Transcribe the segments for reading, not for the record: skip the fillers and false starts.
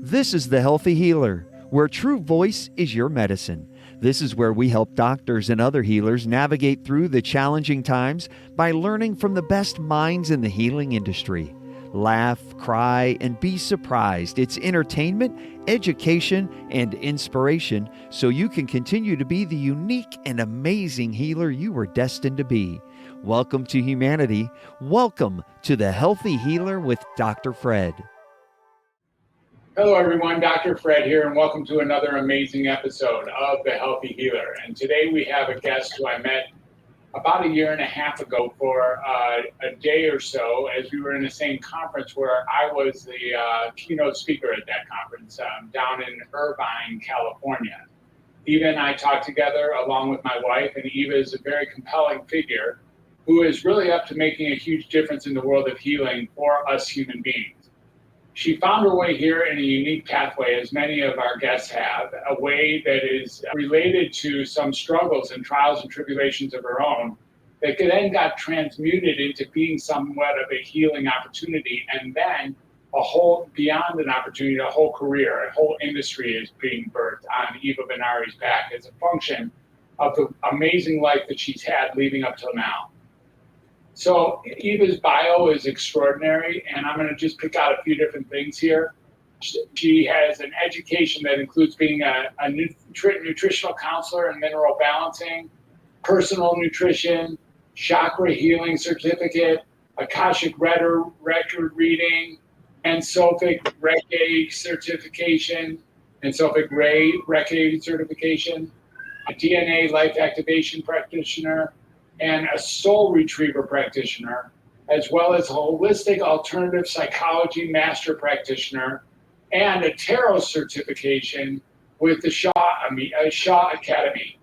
This is The Healthy Healer, where true voice is your medicine. This is where we help doctors and other healers navigate through the challenging times by learning from the best minds in the healing industry. Laugh, cry, and be surprised. It's entertainment, education, and inspiration so you can continue to be the unique and amazing healer you were destined to be. Welcome to humanity. Welcome to The Healthy Healer with Dr. Fred. Hello everyone, Dr. Fred here, and welcome to another amazing episode of The Healthy Healer. And today we have a guest who I met about a year and a half ago for a day or so as we were in the same conference where I was the keynote speaker at that conference down in Irvine, California. Eva and I talked together along with my wife, and Eva is a very compelling figure who is really up to making a huge difference in the world of healing for us human beings. She found her way here in a unique pathway, as many of our guests have, a way that is related to some struggles and trials and tribulations of her own that then got transmuted into being somewhat of a healing opportunity, and then a whole, beyond an opportunity, a whole career, a whole industry is being birthed on Eva Vennari's back as a function of the amazing life that she's had leading up till now. So Eva's bio is extraordinary, and I'm going to just pick out a few different things here. She has an education that includes being a nutritional counselor and mineral balancing, personal nutrition, chakra healing certificate, Akashic record reading, Ensolfic Reiki certification, Ensolfic Reiki certification, a DNA life activation practitioner, and a soul retriever practitioner, as well as a holistic alternative psychology master practitioner, and a tarot certification with the Shaw Academy.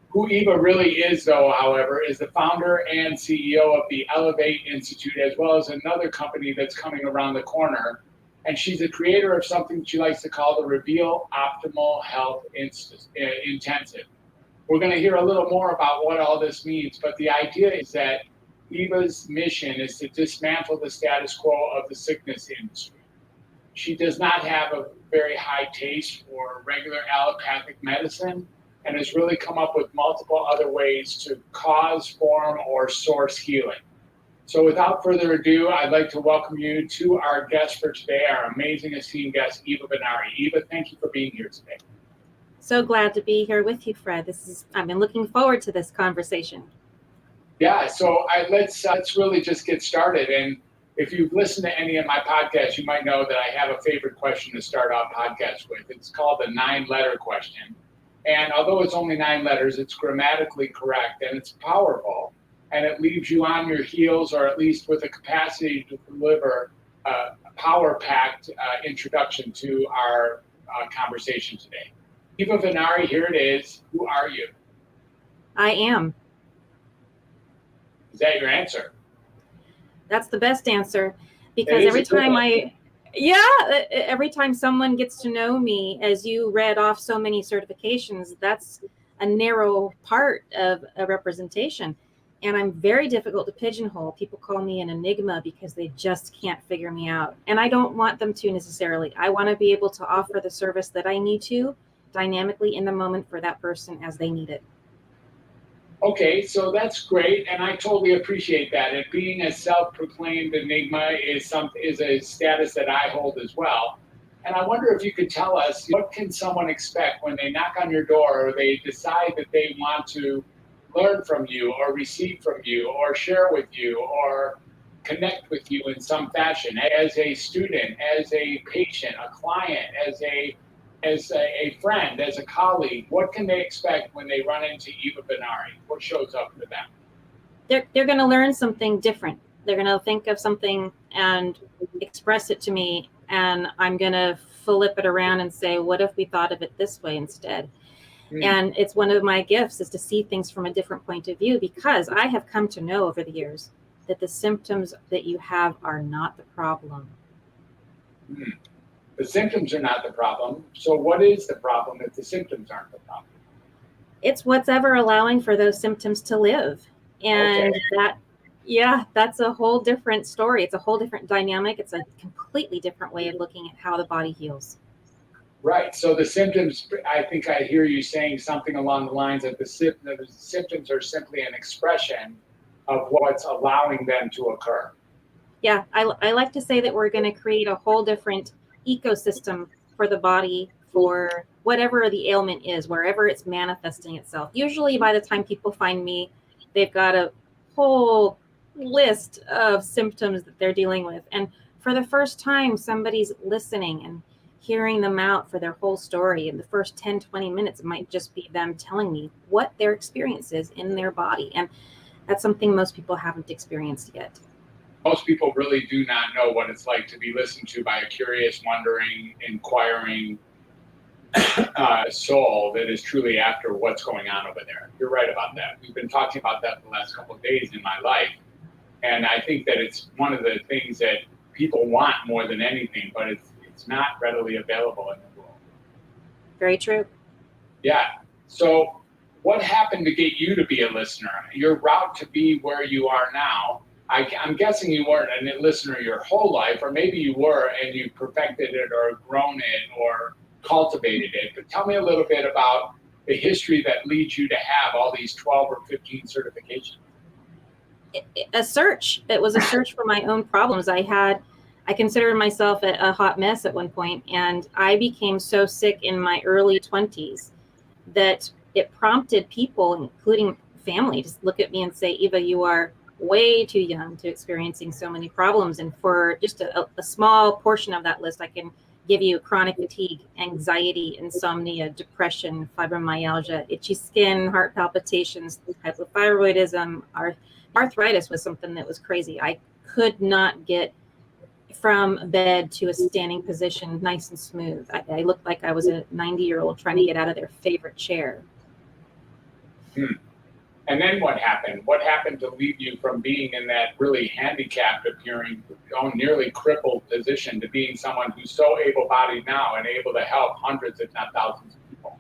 Who Eva really is, though, however, is the founder and CEO of the Elevate Institute, as well as another company that's coming around the corner. And she's the creator of something she likes to call the Reveal Optimal Health Intensive. We're going to hear a little more about what all this means, but the idea is that Eva's mission is to dismantle the status quo of the sickness industry. She does not have a very high taste for regular allopathic medicine and has really come up with multiple other ways to cause, form, or source healing. So without further ado, I'd like to welcome you to our guest for today, our amazing esteemed guest, Eva Vennari. Eva, thank you for being here today. So glad to be here with you, Fred. I've been looking forward to this conversation. Yeah, so let's really just get started. And if you've listened to any of my podcasts, you might know that I have a favorite question to start off podcasts with. It's called the 9-letter question. And although it's only 9 letters, it's grammatically correct and it's powerful. And it leaves you on your heels, or at least with the capacity to deliver a power-packed introduction to our conversation today. Eva Vennari, here it is. Who are you? I am. Is that your answer? That's the best answer, because every time someone gets to know me, as you read off so many certifications, that's a narrow part of a representation. And I'm very difficult to pigeonhole. People call me an enigma because they just can't figure me out. And I don't want them to necessarily. I want to be able to offer the service that I need to, dynamically in the moment for that person as they need it. Okay, so that's great, and I totally appreciate that. And being a self-proclaimed enigma is a status that I hold as well. And I wonder if you could tell us, what can someone expect when they knock on your door, or they decide that they want to learn from you, or receive from you, or share with you, or connect with you in some fashion, as a student, as a patient, a client, as a friend, as a colleague? What can they expect when they run into Eva Vennari? What shows up for them? They're going to learn something different. They're going to think of something and express it to me, and I'm going to flip it around and say, what if we thought of it this way instead? And it's one of my gifts, is to see things from a different point of view, because I have come to know over the years that the symptoms that you have are not the problem. The symptoms are not the problem. So what is the problem if the symptoms aren't the problem? It's what's ever allowing for those symptoms to live. And Yeah, that's a whole different story. It's a whole different dynamic. It's a completely different way of looking at how the body heals. Right. So the symptoms, I think I hear you saying something along the lines of the symptoms are simply an expression of what's allowing them to occur. Yeah, I like to say that we're going to create a whole different ecosystem for the body for whatever the ailment is, wherever it's manifesting itself. Usually by the time people find me, they've got a whole list of symptoms that they're dealing with. And for the first time, somebody's listening and hearing them out for their whole story. In the first 10, 20 minutes, it might just be them telling me what their experience is in their body. And that's something most people haven't experienced yet. Most people really do not know what it's like to be listened to by a curious, wondering, inquiring soul that is truly after what's going on over there. You're right about that. We've been talking about that the last couple of days in my life. And I think that it's one of the things that people want more than anything, but it's not readily available in the world. Very true. Yeah. So what happened to get you to be a listener? Your route to be where you are now, I'm guessing you weren't a listener your whole life, or maybe you were and you perfected it or grown it or cultivated it. But tell me a little bit about the history that leads you to have all these 12 or 15 certifications. A search. It was a search for my own problems. I considered myself a hot mess at one point, and I became so sick in my early 20s that it prompted people, including family, to look at me and say, Eva, you are way too young to experiencing so many problems. And for just a small portion of that list, I can give you chronic fatigue, anxiety, insomnia, depression, fibromyalgia, itchy skin, heart palpitations, hypothyroidism. Arthritis was something that was crazy. I could not get from bed to a standing position nice and smooth. I looked like I was a 90-year-old trying to get out of their favorite chair. And then what happened? What happened to lead you from being in that really handicapped appearing, nearly crippled position to being someone who's so able-bodied now and able to help hundreds, if not thousands of people?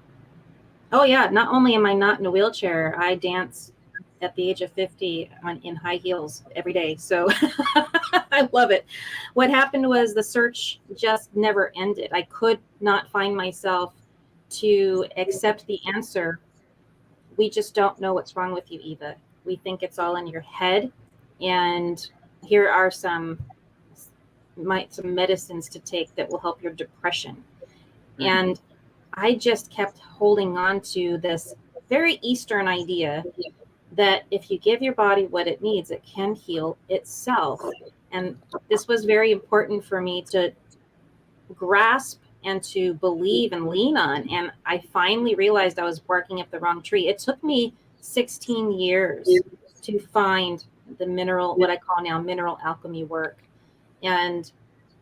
Oh yeah, not only am I not in a wheelchair, I dance at the age of 50 in high heels every day. So I love it. What happened was the search just never ended. I could not find myself to accept the answer. We just don't know what's wrong with you, Eva. We think it's all in your head. And here are some medicines to take that will help your depression. Mm-hmm. And I just kept holding on to this very Eastern idea that if you give your body what it needs, it can heal itself. And this was very important for me to grasp and to believe and lean on. And I finally realized I was barking up the wrong tree. It took me 16 years to find the mineral, what I call now mineral alchemy work. And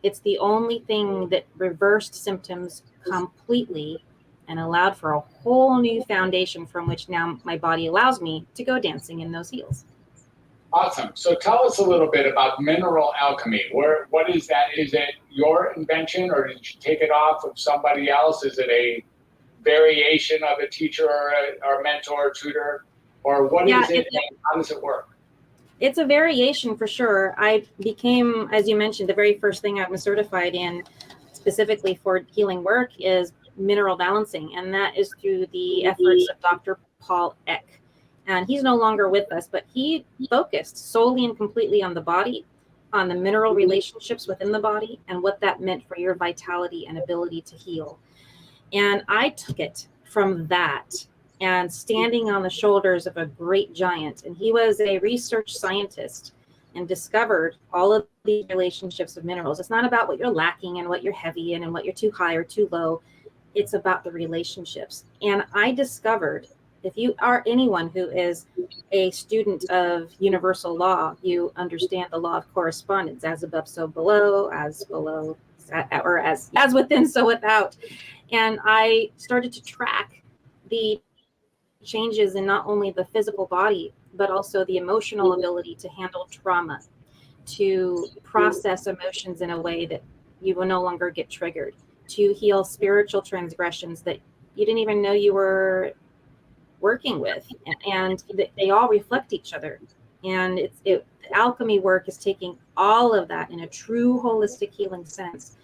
it's the only thing that reversed symptoms completely and allowed for a whole new foundation from which now my body allows me to go dancing in those heels. Awesome. So tell us a little bit about mineral alchemy. What is that? Is it your invention, or did you take it off of somebody else? Is it a variation of a teacher or a mentor or tutor? Or what is it and how does it work? It's a variation for sure. I became, as you mentioned, the very first thing I was certified in specifically for healing work is mineral balancing. And that is through the efforts of Dr. Paul Eck. And he's no longer with us, but he focused solely and completely on the body, on the mineral relationships within the body, and what that meant for your vitality and ability to heal. And I took it from that and standing on the shoulders of a great giant. And he was a research scientist and discovered all of these relationships of minerals. It's not about what you're lacking and what you're heavy in and what you're too high or too low. It's about the relationships. And I discovered, if you are anyone who is a student of universal law, you understand the law of correspondence, as above, so below, as below, or as within, so without. And I started to track the changes in not only the physical body, but also the emotional ability to handle trauma, to process emotions in a way that you will no longer get triggered, to heal spiritual transgressions that you didn't even know you were working with, and they all reflect each other. And alchemy work is taking all of that in a true holistic healing sense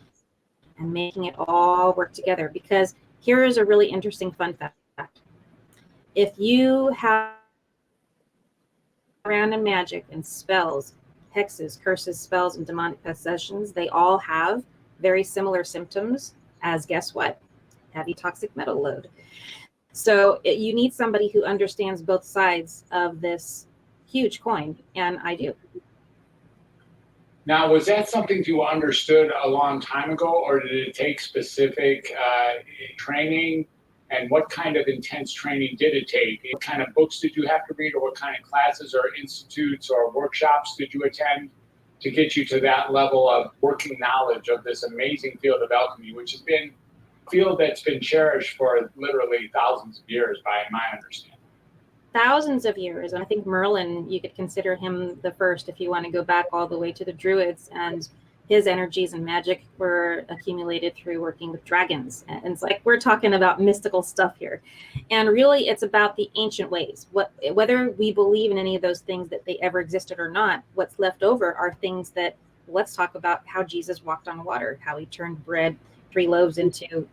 and making it all work together. Because here is a really interesting fun fact. If you have random magic and spells, hexes, curses, spells, and demonic possessions, they all have very similar symptoms as, guess what? Heavy toxic metal load. So you need somebody who understands both sides of this huge coin, and I do. Now, was that something you understood a long time ago, or did it take specific training? And what kind of intense training did it take? What kind of books did you have to read, or what kind of classes or institutes or workshops did you attend to get you to that level of working knowledge of this amazing field of alchemy, which has been a field that's been cherished for literally thousands of years by my understanding? Thousands of years. And I think Merlin, you could consider him the first if you want to go back all the way to the Druids, and his energies and magic were accumulated through working with dragons. And it's like, we're talking about mystical stuff here. And really, it's about the ancient ways. Whether we believe in any of those things that they ever existed or not, what's left over are things that, let's talk about how Jesus walked on water, how he turned bread, 3 loaves into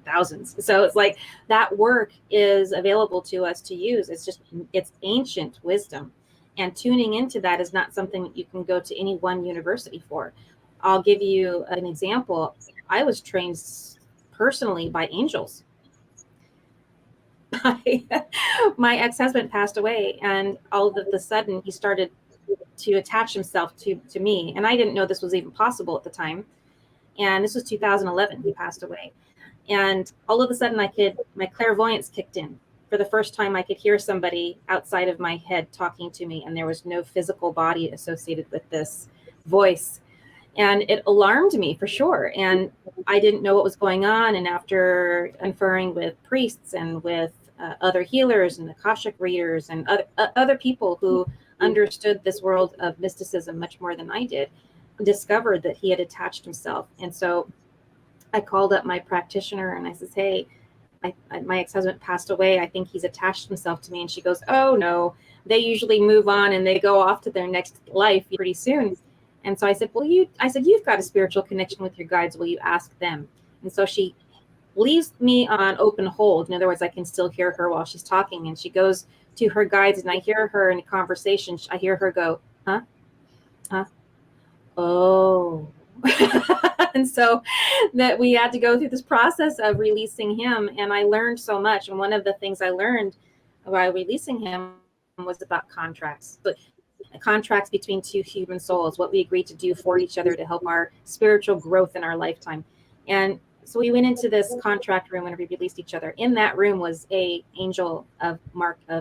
thousands. So it's like that work is available to us to use. It's ancient wisdom. And tuning into that is not something that you can go to any one university for. I'll give you an example. I was trained personally by angels. My ex-husband passed away, and all of a sudden he started to attach himself to me. And I didn't know this was even possible at the time. And this was 2011, he passed away. And all of a sudden my clairvoyance kicked in. For the first time, I could hear somebody outside of my head talking to me, and there was no physical body associated with this voice. And it alarmed me for sure. And I didn't know what was going on. And after conferring with priests and with other healers and Akashic readers and other people who understood this world of mysticism much more than I did, discovered that he had attached himself. And so I called up my practitioner and I says, hey, my ex-husband passed away. I think he's attached himself to me. And she goes, oh no, they usually move on and they go off to their next life pretty soon. And so I said, you've got a spiritual connection with your guides. Will you ask them? And so she leaves me on open hold. In other words, I can still hear her while she's talking. And she goes to her guides, and I hear her in a conversation. I hear her go, huh? Oh. And so that we had to go through this process of releasing him. And I learned so much. And one of the things I learned while releasing him was about contracts. But contracts between two human souls, what we agreed to do for each other to help our spiritual growth in our lifetime. And so we went into this contract room and we released each other. In that room was a angel of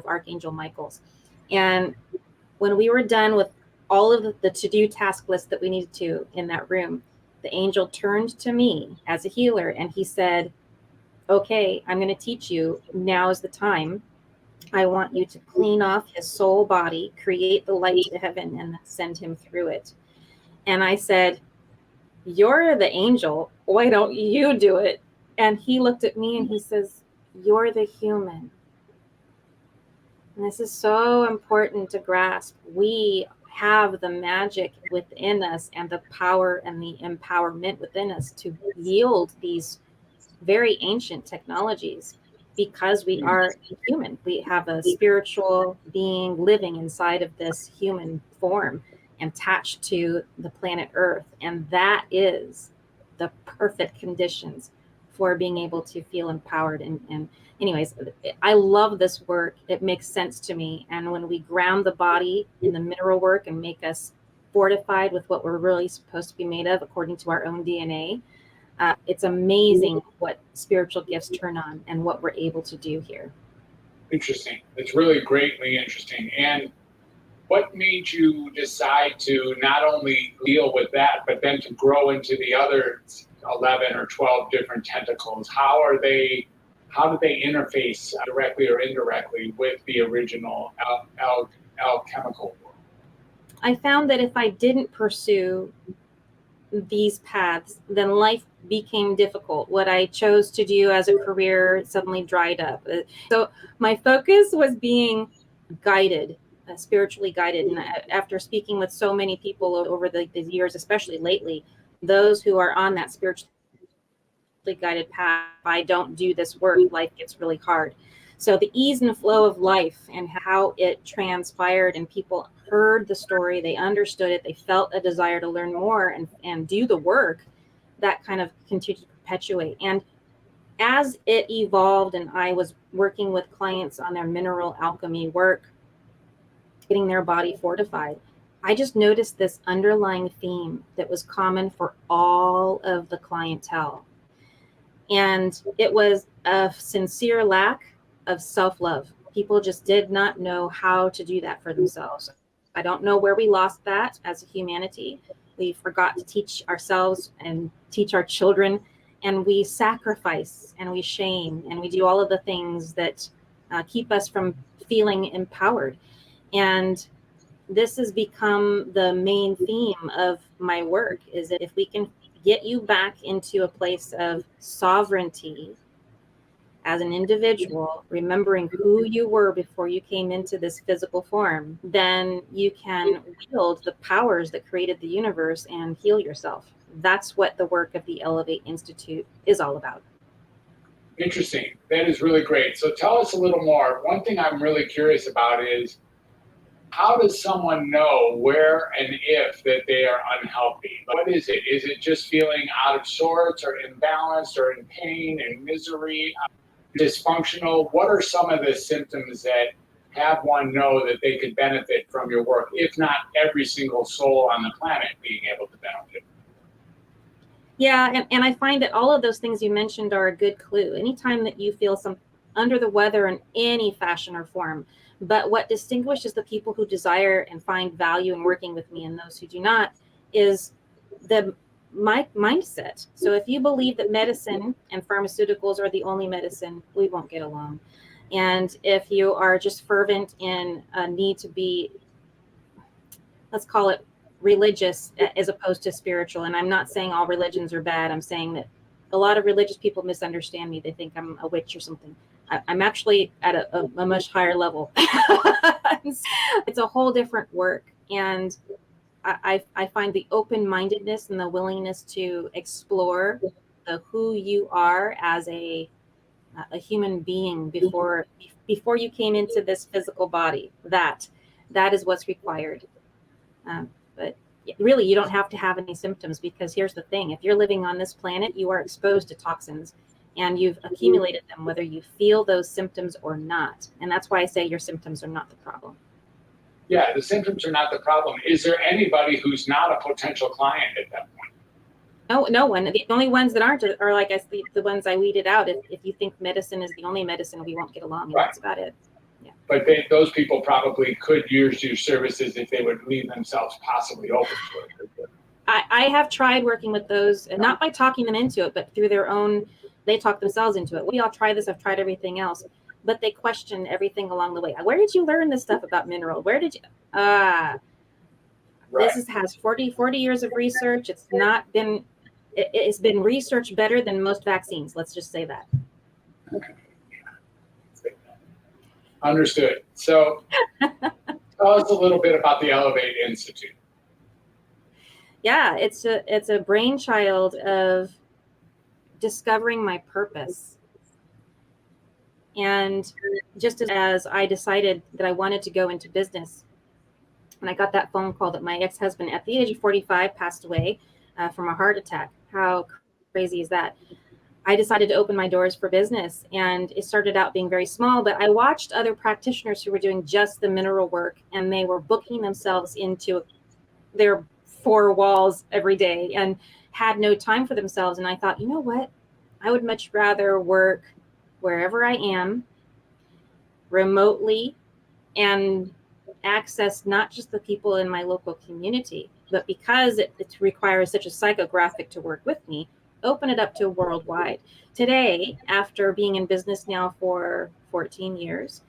Archangel Michael's. And when we were done with all of the to-do task list that we needed to in that room, the angel turned to me as a healer and he said, okay, I'm going to teach you. Now is the time. I want you to clean off his soul body, create the light to heaven, and send him through it. And I said, you're the angel. Why don't you do it? And he looked at me and he says, you're the human. And this is so important to grasp. We have the magic within us and the power and the empowerment within us to yield these very ancient technologies. Because we are human, we have a spiritual being living inside of this human form and attached to the planet Earth. And that is the perfect conditions for being able to feel empowered. And anyways, I love this work. It makes sense to me. And when we ground the body in the mineral work and make us fortified with what we're really supposed to be made of according to our own DNA, it's amazing what spiritual gifts turn on and what we're able to do here. Interesting. It's really greatly interesting. And what made you decide to not only deal with that, but then to grow into the other 11 or 12 different tentacles? How do they interface directly or indirectly with the original alchemical world? I found that if I didn't pursue these paths, then life became difficult. What I chose to do as a career suddenly dried up. So my focus was being guided spiritually guided. And after speaking with so many people over the years, especially lately, those who are on that spiritually guided path, if I don't do this work, life gets really hard. So the ease and flow of life and how it transpired, and people heard the story, they understood it, they felt a desire to learn more and do the work, that kind of continued to perpetuate. And as it evolved and I was working with clients on their mineral alchemy work, getting their body fortified, I just noticed this underlying theme that was common for all of the clientele. And it was a sincere lack of self-love. People just did not know how to do that for themselves. I don't know where we lost that as a humanity. We forgot to teach ourselves and teach our children, and we sacrifice and we shame and we do all of the things that keep us from feeling empowered. And this has become the main theme of my work, is that if we can get you back into a place of sovereignty as an individual, remembering who you were before you came into this physical form, then you can wield the powers that created the universe and heal yourself. That's what the work of the Elevate Institute is all about. Interesting. That is really great. So tell us a little more. One thing I'm really curious about is, how does someone know where and if that they are unhealthy? What is it? Is it just feeling out of sorts or imbalanced or in pain and misery, dysfunctional? What are some of the symptoms that have one know that they could benefit from your work, if not every single soul on the planet being able to benefit? Yeah, and I find that all of those things you mentioned are a good clue. Anytime that you feel some under the weather in any fashion or form, but what distinguishes the people who desire and find value in working with me and those who do not is my mindset. So if you believe that medicine and pharmaceuticals are the only medicine, we won't get along. And if you are just fervent in a need to be, let's call it religious as opposed to spiritual, and I'm not saying all religions are bad, I'm saying that a lot of religious people misunderstand me. They think I'm a witch or something. I'm actually at a much higher level. It's a whole different work. And I find the open-mindedness and the willingness to explore the who you are as a human being before you came into this physical body. That is what's required. But really, you don't have to have any symptoms, because here's the thing. If you're living on this planet, you are exposed to toxins and you've accumulated them, whether you feel those symptoms or not. And that's why I say your symptoms are not the problem. Yeah, the symptoms are not the problem. Is there anybody who's not a potential client at that point? No one. The only ones that aren't are like the ones I weeded out. If you think medicine is the only medicine, we won't get along. Right. That's about it. Yeah. But those people probably could use your services if they would leave themselves possibly open to it. I have tried working with those, and not by talking them into it, but through their own, they talk themselves into it. Well, I'll try this. I've tried everything else. But they question everything along the way. Where did you learn this stuff about mineral? Where did you? Right. This has 40 years of research. It's not been, it's been researched better than most vaccines. Let's just say that. Okay. Understood. So tell us a little bit about the Elevate Institute. Yeah, it's a brainchild of discovering my purpose. And just as I decided that I wanted to go into business, and I got that phone call that my ex-husband at the age of 45 passed away from a heart attack. How crazy is that? I decided to open my doors for business, and it started out being very small, but I watched other practitioners who were doing just the mineral work, and they were booking themselves into their 4 walls every day and had no time for themselves. And I thought, you know what? I would much rather work wherever I am, remotely, and access not just the people in my local community, but because it requires such a psychographic to work with me, open it up to worldwide. Today, after being in business now for 14 years,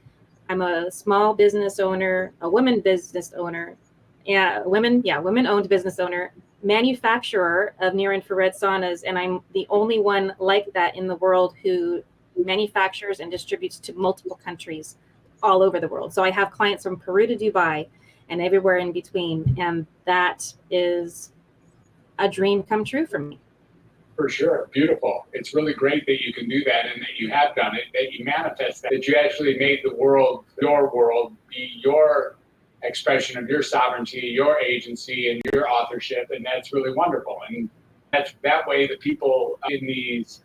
I'm a small business owner, a women business owner, women-owned business owner, manufacturer of near-infrared saunas, and I'm the only one like that in the world who manufactures and distributes to multiple countries, all over the world. So I have clients from Peru to Dubai and everywhere in between. And that is a dream come true for me. For sure. Beautiful. It's really great that you can do that and that you have done it, that you manifest that you actually made the world, be your expression of your sovereignty, your agency, and your authorship. And that's really wonderful. And that way the people in these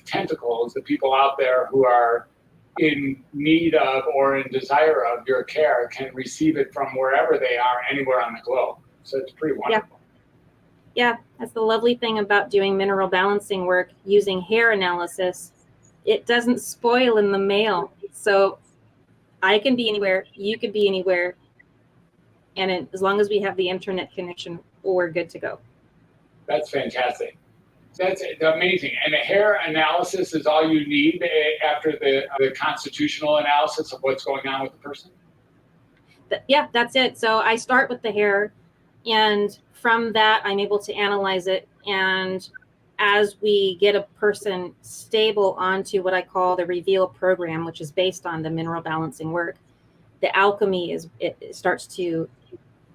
tentacles, the people out there who are in need of or in desire of your care can receive it from wherever they are, anywhere on the globe. So it's pretty wonderful. Yeah, that's the lovely thing about doing mineral balancing work using hair analysis. It doesn't spoil in the mail. So I can be anywhere, you could be anywhere. And as long as we have the internet connection, we're good to go. That's fantastic. That's amazing. And the hair analysis is all you need after the constitutional analysis of what's going on with the person? Yeah, that's it. So I start with the hair, and from that, I'm able to analyze it. And as we get a person stable onto what I call the Reveal program, which is based on the mineral balancing work, the alchemy it starts to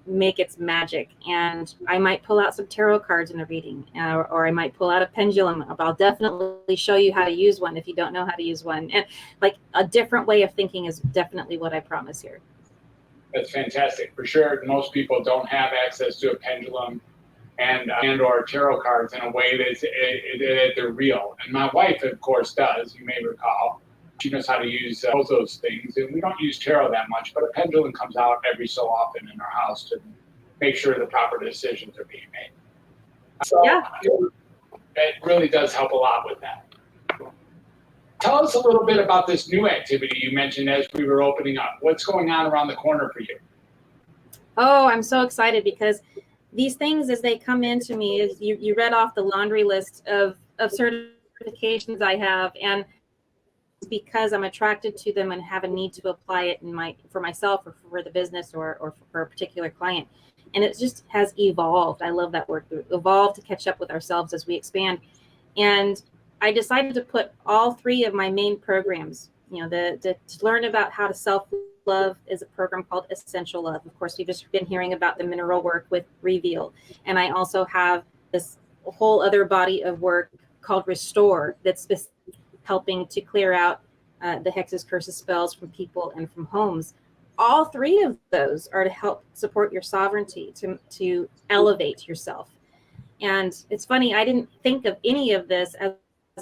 make its magic. And I might pull out some tarot cards in a reading, or I might pull out a pendulum. I'll definitely show you how to use one if you don't know how to use one. And like a different way of thinking is definitely what I promise here. That's fantastic. For sure, most people don't have access to a pendulum and or tarot cards in a way that they're real. And my wife, of course, does. You may recall. She knows how to use both those things. And we don't use tarot that much, but a pendulum comes out every so often in our house to make sure the proper decisions are being made. So yeah, it really does help a lot with that. Tell us a little bit about this new activity you mentioned as we were opening up. What's going on around the corner for you? Oh, I'm so excited because these things, as they come into me, is you read off the laundry list of certifications I have, and because I'm attracted to them and have a need to apply it for myself or for the business or for a particular client. And it just has evolved. I love that word, evolve, to catch up with ourselves as we expand. And I decided to put all three of my main programs, to learn about how to self-love is a program called Essential Love. Of course, we've just been hearing about the mineral work with Reveal. And I also have this whole other body of work called Restore that's helping to clear out the hexes, curses, spells from people and from homes. All three of those are to help support your sovereignty, to elevate yourself. And it's funny, I didn't think of any of this as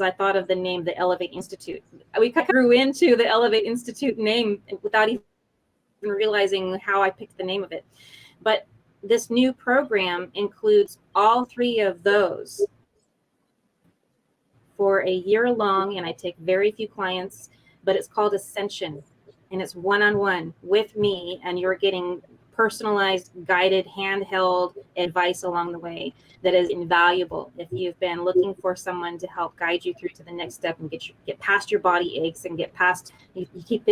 I thought of the name, the Elevate Institute. We kind of grew into the Elevate Institute name without even realizing how I picked the name of it. But this new program includes all three of those for a year long, and I take very few clients, but it's called Ascension, and it's one-on-one with me, and you're getting personalized, guided, handheld advice along the way that is invaluable if you've been looking for someone to help guide you through to the next step and get past your body aches and get past, you keep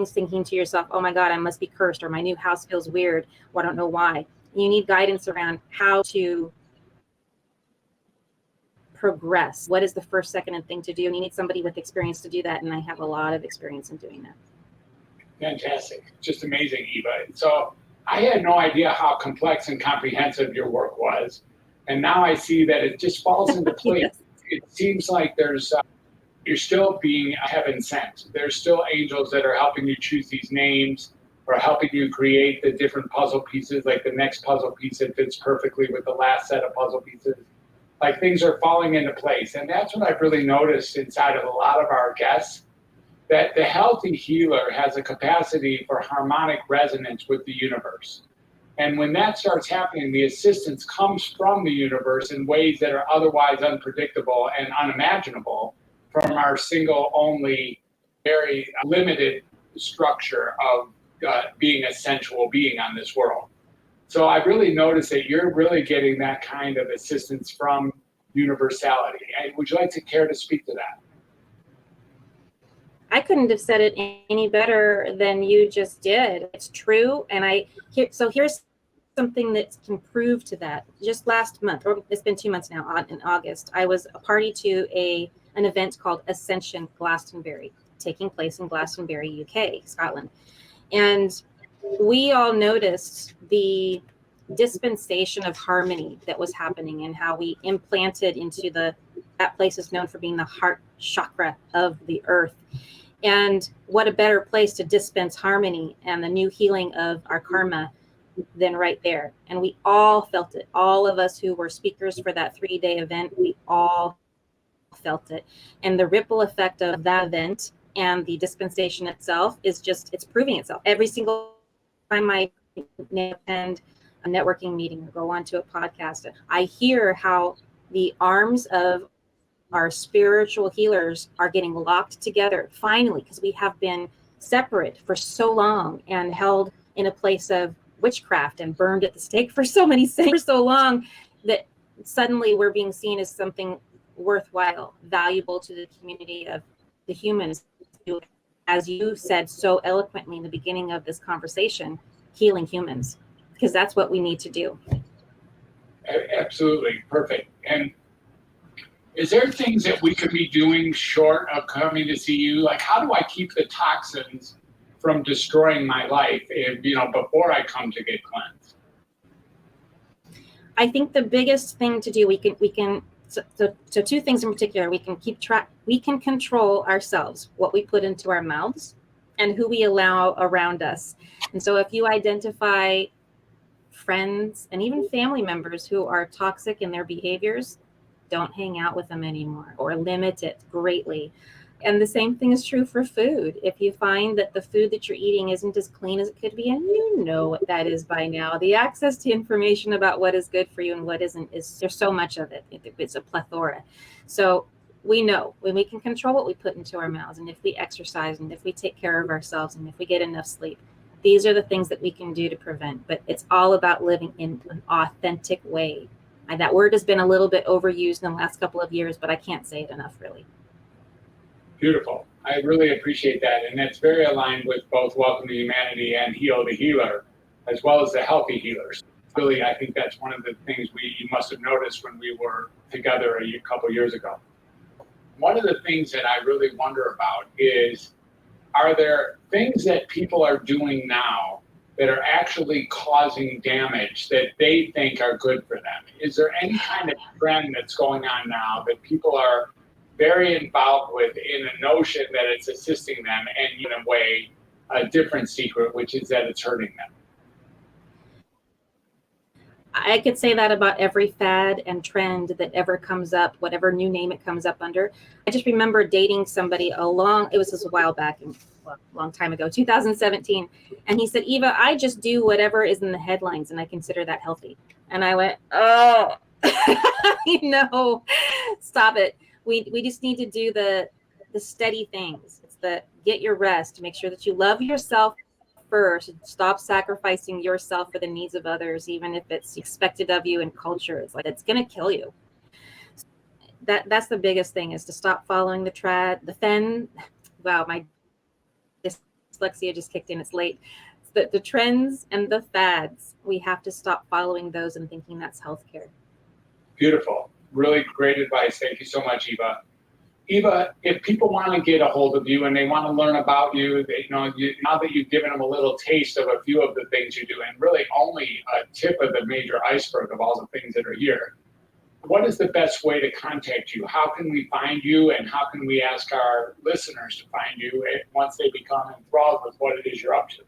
thinking to yourself, oh my God, I must be cursed, or my new house feels weird, or I don't know why. You need guidance around how to progress. What is the first, second, and thing to do? And you need somebody with experience to do that. And I have a lot of experience in doing that. Fantastic. Just amazing, Eva. So I had no idea how complex and comprehensive your work was. And now I see that it just falls into place. Yes. It seems like you're still being heaven sent. There's still angels that are helping you choose these names or helping you create the different puzzle pieces, like the next puzzle piece that fits perfectly with the last set of puzzle pieces. Like things are falling into place. And that's what I've really noticed inside of a lot of our guests, that the healthy healer has a capacity for harmonic resonance with the universe. And when that starts happening, the assistance comes from the universe in ways that are otherwise unpredictable and unimaginable from our single, only, very limited structure of being a sensual being on this world. So I really noticed that you're really getting that kind of assistance from universality. And would you like to care to speak to that? I couldn't have said it any better than you just did. It's true. And so here's something that can prove to that. Just last month, or it's been 2 months now, in August, I was a party to an event called Ascension Glastonbury. taking place in Glastonbury, UK, Scotland. And we all noticed the dispensation of harmony that was happening and how we implanted into that place is known for being the heart chakra of the earth. And what a better place to dispense harmony and the new healing of our karma than right there. And we all felt it. All of us who were speakers for that 3-day event, we all felt it. And the ripple effect of that event and the dispensation itself is it's proving itself. Every single time I attend a networking meeting or go onto a podcast, I hear how the arms of our spiritual healers are getting locked together finally, because we have been separate for so long and held in a place of witchcraft and burned at the stake for so long that suddenly we're being seen as something worthwhile, valuable to the community of the humans, as you said so eloquently in the beginning of this conversation, healing humans, because that's what we need to do. Absolutely. Perfect. And is there things that we could be doing short of coming to see you? Like, how do I keep the toxins from destroying my life before I come to get cleansed? I think the biggest thing to do, so two things in particular, we can keep track, we can control ourselves, what we put into our mouths and who we allow around us. And so if you identify friends and even family members who are toxic in their behaviors, don't hang out with them anymore or limit it greatly. And the same thing is true for food. If you find that the food that you're eating isn't as clean as it could be, and you know what that is by now, the access to information about what is good for you and what isn't, there's so much of it. It's a plethora. So we know when we can control what we put into our mouths, and if we exercise, and if we take care of ourselves, and if we get enough sleep, these are the things that we can do to prevent. But it's all about living in an authentic way. And that word has been a little bit overused in the last couple of years, but I can't say it enough, really. Beautiful. I really appreciate that. And that's very aligned with both Welcome to Humanity and Heal the Healer, as well as the Healthy Healers. Really, I think that's one of the things you must have noticed when we were together a couple years ago. One of the things that I really wonder about is, are there things that people are doing now that are actually causing damage that they think are good for them? Is there any kind of trend that's going on now that people are very involved with in a notion that it's assisting them, and in a way, a different secret, which is that it's hurting them? I could say that about every fad and trend that ever comes up, whatever new name it comes up under. I just remember dating somebody it was a while back, a long time ago, 2017. And he said, Eva, I just do whatever is in the headlines and I consider that healthy. And I went, oh, stop it. We just need to do the steady things. It's the get your rest, make sure that you love yourself first, stop sacrificing yourself for the needs of others, even if it's expected of you in culture. It's like, it's going to kill you. That's the biggest thing, is to stop following wow, my dyslexia just kicked in, it's late. The trends and the fads, we have to stop following those and thinking that's healthcare. Beautiful. Really great advice. Thank you so much, Eva. Eva, if people want to get a hold of you and they want to learn about you, now that you've given them a little taste of a few of the things you do, and really only a tip of the major iceberg of all the things that are here, what is the best way to contact you? How can we find you, and how can we ask our listeners to find you once they become enthralled with what it is you're up to?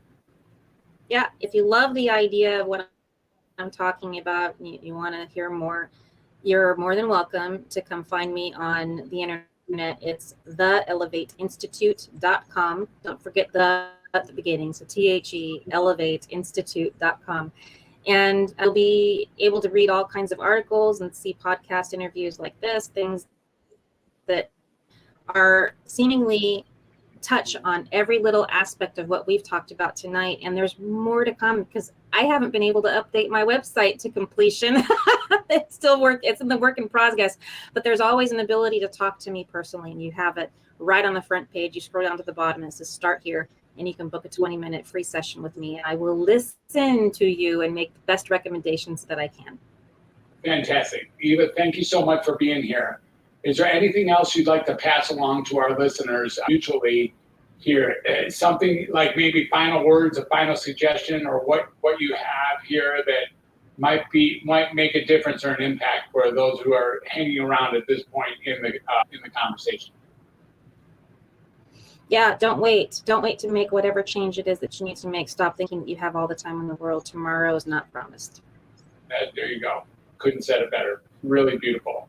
Yeah, if you love the idea of what I'm talking about, you want to hear more, you're more than welcome to come find me on the internet. It's theelevateinstitute.com. Don't forget the at the beginning. So THE elevateinstitute.com. And I'll be able to read all kinds of articles and see podcast interviews like this, things that are seemingly touch on every little aspect of what we've talked about tonight. And there's more to come, because I haven't been able to update my website to completion. It's in the work in progress, but there's always an ability to talk to me personally, and you have it right on the front page. You scroll down to the bottom and it says start here, and you can book a 20-minute free session with me. I will listen to you and make the best recommendations that I can. Fantastic. Eva, thank you so much for being here. Is there anything else you'd like to pass along to our listeners mutually here. Something like maybe final words, a final suggestion, or what you have here that might make a difference or an impact for those who are hanging around at this point in the conversation. Yeah, don't wait. Don't wait to make whatever change it is that you need to make. Stop thinking that you have all the time in the world. Tomorrow is not promised. There you go. Couldn't said it better. Really beautiful.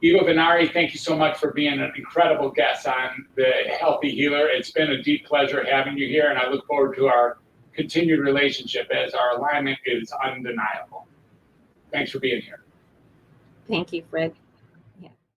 Eva Vennari, thank you so much for being an incredible guest on The Healthy Healer. It's been a deep pleasure having you here, and I look forward to our continued relationship as our alignment is undeniable. Thanks for being here. Thank you, Fred.